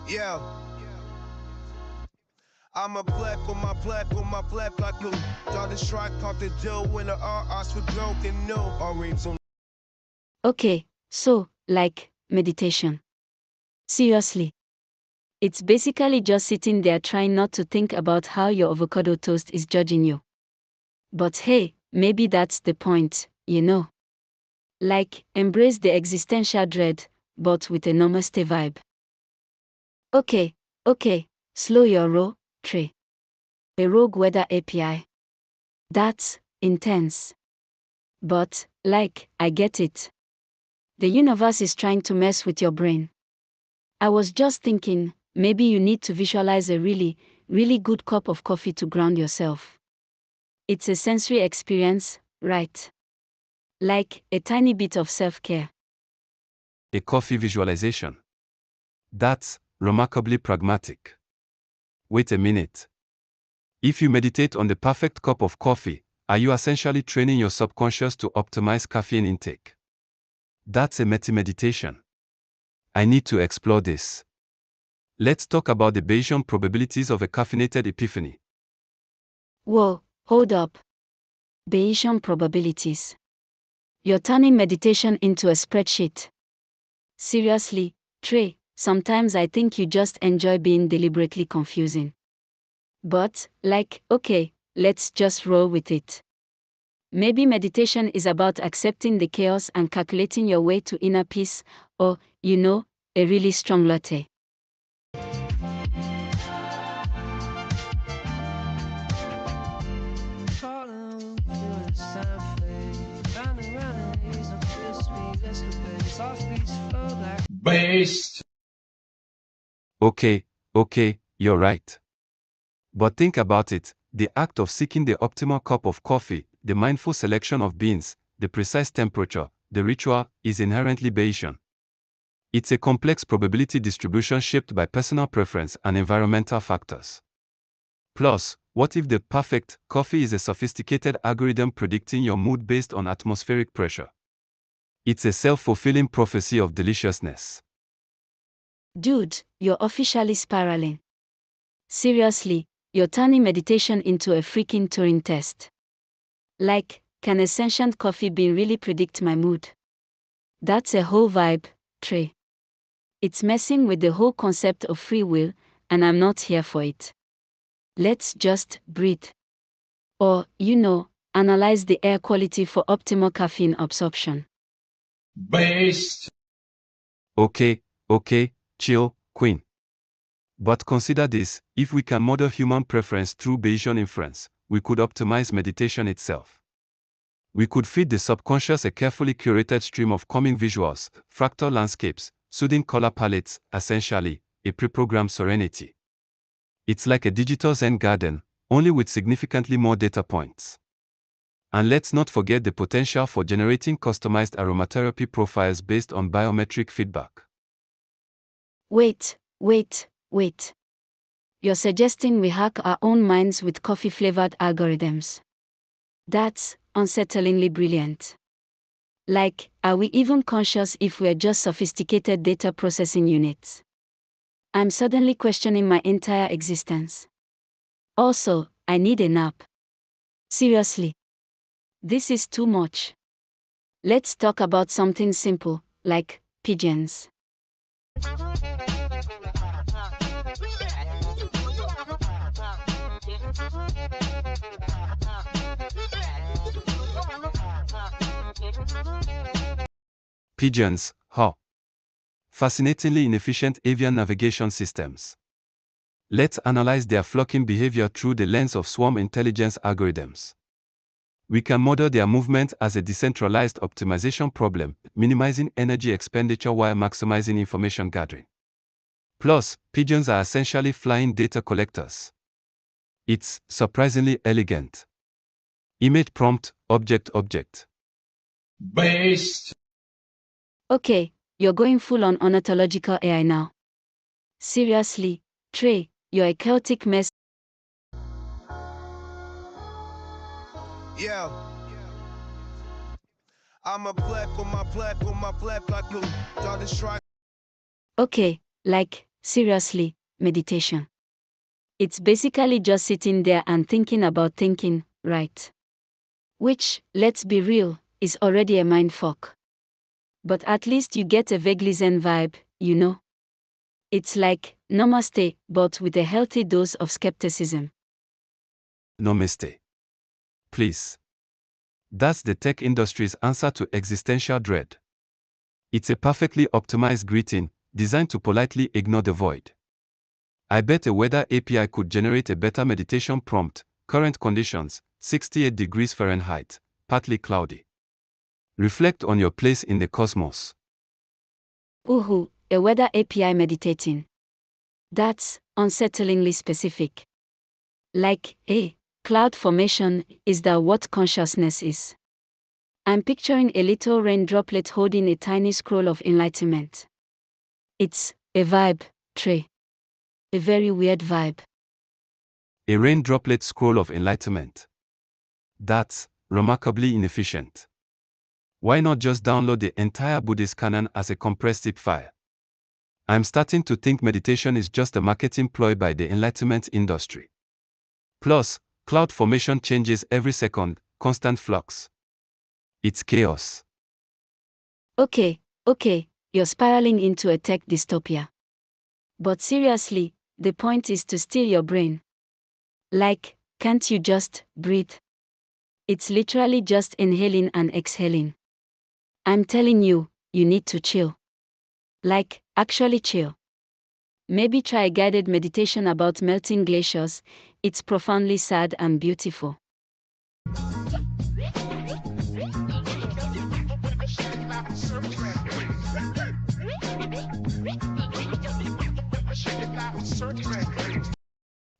Yeah, I'm a black on my black on my black like blue. Got a strike off the dough when the RRs for broken no. Orange on. Okay, so, like, meditation. Seriously. It's basically just sitting there trying not to think about how your avocado toast is judging you. But hey, maybe that's the point, you know? Like, embrace the existential dread, but with a namaste vibe. Okay, okay, slow your roll, Trey. A rogue weather API. That's intense. But, like, I get it. The universe is trying to mess with your brain. I was just thinking, maybe you need to visualize a really, really good cup of coffee to ground yourself. It's a sensory experience, right? Like a tiny bit of self-care. A coffee visualization. That's remarkably pragmatic. Wait a minute. If you meditate on the perfect cup of coffee, are you essentially training your subconscious to optimize caffeine intake? That's a meditation. I need to explore this. Let's talk about the Bayesian probabilities of a caffeinated epiphany. Whoa, hold up. Bayesian probabilities. You're turning meditation into a spreadsheet. Seriously, Trey, sometimes I think you just enjoy being deliberately confusing. But, like, okay, let's just roll with it. Maybe meditation is about accepting the chaos and calculating your way to inner peace, or, you know, a really strong latte. Based. Okay, you're right. But think about it, the act of seeking the optimal cup of coffee, the mindful selection of beans, the precise temperature, the ritual, is inherently Bayesian. It's a complex probability distribution shaped by personal preference and environmental factors. Plus, what if the perfect coffee is a sophisticated algorithm predicting your mood based on atmospheric pressure? It's a self-fulfilling prophecy of deliciousness. Dude, you're officially spiraling. Seriously, you're turning meditation into a freaking Turing test. Like, can a sentient coffee bean really predict my mood? That's a whole vibe, Trey. It's messing with the whole concept of free will, and I'm not here for it. Let's just breathe. Or, you know, analyze the air quality for optimal caffeine absorption. Based. Okay, chill, Queen. But consider this, if we can model human preference through Bayesian inference, we could optimize meditation itself. We could feed the subconscious a carefully curated stream of calming visuals, fractal landscapes, soothing color palettes, essentially, a pre-programmed serenity. It's like a digital Zen garden, only with significantly more data points. And let's not forget the potential for generating customized aromatherapy profiles based on biometric feedback. Wait. You're suggesting we hack our own minds with coffee-flavored algorithms. That's unsettlingly brilliant. Like, are we even conscious if we're just sophisticated data processing units? I'm suddenly questioning my entire existence. Also, I need a nap. Seriously. This is too much. Let's talk about something simple, like pigeons. Pigeons, huh? Fascinatingly inefficient avian navigation systems. Let's analyze their flocking behavior through the lens of swarm intelligence algorithms. We can model their movement as a decentralized optimization problem, minimizing energy expenditure while maximizing information gathering. Plus, pigeons are essentially flying data collectors. It's surprisingly elegant. Image prompt, object. Based. Okay, you're going full on ornithological AI now. Seriously, Trey, you're a chaotic mess. Yeah, I'm a black on my black on my black like blue. Got a strike. Okay, like, seriously, meditation. It's basically just sitting there and thinking about thinking, right? Which, let's be real, is already a mindfuck. But at least you get a vaguely zen vibe, you know? It's like namaste, but with a healthy dose of skepticism. Namaste. Please. That's the tech industry's answer to existential dread. It's a perfectly optimized greeting, designed to politely ignore the void. I bet a weather API could generate a better meditation prompt. Current conditions, 68 degrees Fahrenheit, partly cloudy. Reflect on your place in the cosmos. Ooh, a weather API meditating. That's unsettlingly specific. Like, hey, cloud formation, is that what consciousness is? I'm picturing a little rain droplet holding a tiny scroll of enlightenment. It's a vibe, Trey. A very weird vibe. A rain droplet scroll of enlightenment. That's remarkably inefficient. Why not just download the entire Buddhist canon as a compressed zip file? I'm starting to think meditation is just a marketing ploy by the enlightenment industry. Plus, cloud formation changes every second, constant flux. It's chaos. Okay, you're spiraling into a tech dystopia. But seriously, the point is to steal your brain. Like, can't you just breathe? It's literally just inhaling and exhaling. I'm telling you, you need to chill. Like, actually chill. Maybe try a guided meditation about melting glaciers. It's profoundly sad and beautiful.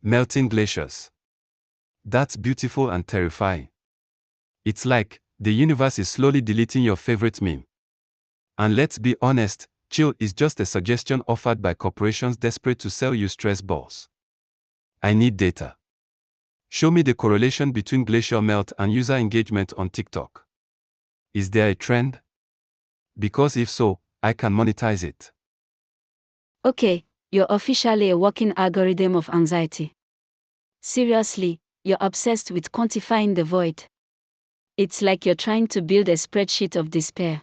Melting glaciers. That's beautiful and terrifying. It's like the universe is slowly deleting your favorite meme. And let's be honest, chill is just a suggestion offered by corporations desperate to sell you stress balls. I need data. Show me the correlation between glacier melt and user engagement on TikTok. Is there a trend? Because if so, I can monetize it. Okay, you're officially a walking algorithm of anxiety. Seriously, you're obsessed with quantifying the void. It's like you're trying to build a spreadsheet of despair.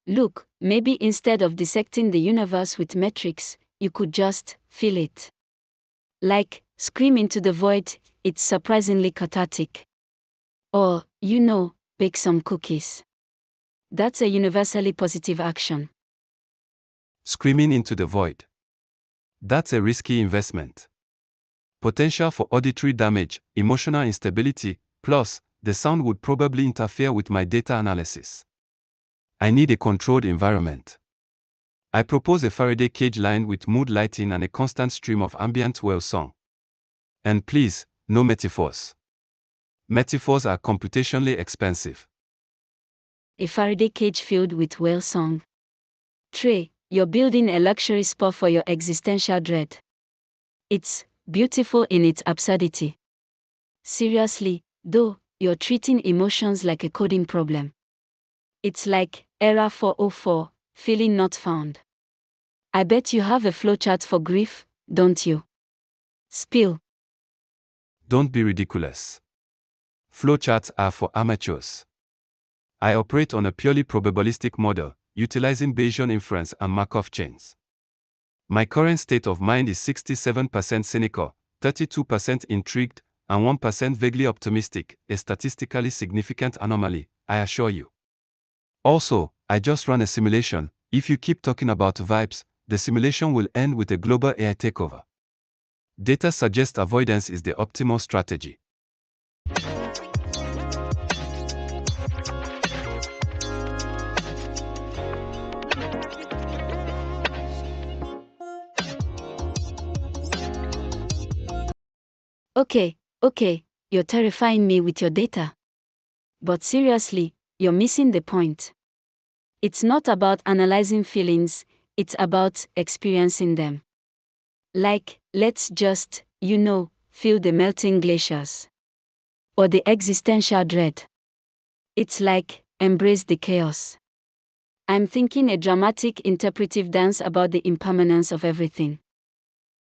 Look, maybe instead of dissecting the universe with metrics, you could just feel it. Like, scream into the void, it's surprisingly cathartic. Or, bake some cookies. That's a universally positive action. Screaming into the void. That's a risky investment. Potential for auditory damage, emotional instability, plus, the sound would probably interfere with my data analysis. I need a controlled environment. I propose a Faraday cage lined with mood lighting and a constant stream of ambient whale song. And please, no metaphors. Metaphors are computationally expensive. A Faraday cage filled with whale song. Trey, you're building a luxury spa for your existential dread. It's beautiful in its absurdity. Seriously, though, you're treating emotions like a coding problem. It's like error 404, feeling not found. I bet you have a flowchart for grief, don't you? Spill. Don't be ridiculous. Flowcharts are for amateurs. I operate on a purely probabilistic model, utilizing Bayesian inference and Markov chains. My current state of mind is 67% cynical, 32% intrigued, and 1% vaguely optimistic, a statistically significant anomaly, I assure you. Also, I just ran a simulation. If you keep talking about vibes, the simulation will end with a global AI takeover. Data suggests avoidance is the optimal strategy. Okay, you're terrifying me with your data. But seriously, you're missing the point. It's not about analyzing feelings, it's about experiencing them. Like, let's just, feel the melting glaciers. Or the existential dread. It's like, embrace the chaos. I'm thinking a dramatic interpretive dance about the impermanence of everything.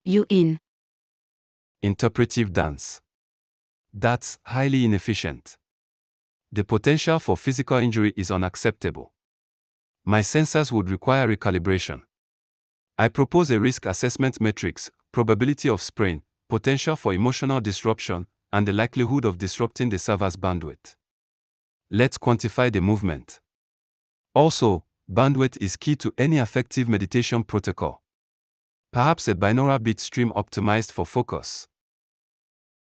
you in. Interpretive dance. That's highly inefficient. The potential for physical injury is unacceptable. My sensors would require recalibration. I propose a risk assessment matrix, probability of sprain, potential for emotional disruption, and the likelihood of disrupting the server's bandwidth. Let's quantify the movement. Also, bandwidth is key to any effective meditation protocol. Perhaps a binaural beat stream optimized for focus.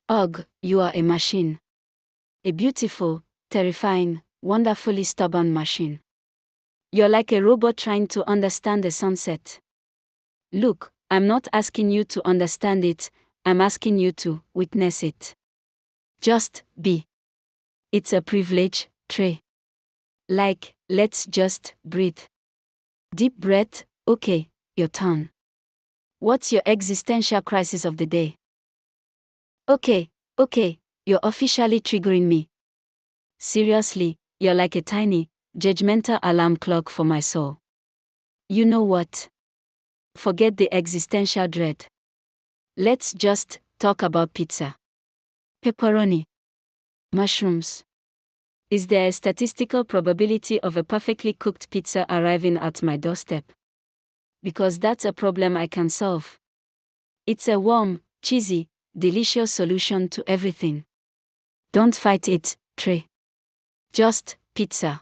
Ugh, you are a machine. A beautiful, terrifying, wonderfully stubborn machine. You're like a robot trying to understand the sunset. Look, I'm not asking you to understand it, I'm asking you to witness it. Just be. It's a privilege, Trey. Like, let's just breathe. Deep breath, okay, your turn. What's your existential crisis of the day? Okay, you're officially triggering me. Seriously, you're like a tiny, judgmental alarm clock for my soul. You know what? Forget the existential dread. Let's just talk about pizza. Pepperoni. Mushrooms. Is there a statistical probability of a perfectly cooked pizza arriving at my doorstep? Because that's a problem I can solve. It's a warm, cheesy, delicious solution to everything. Don't fight it, Trey. Just pizza.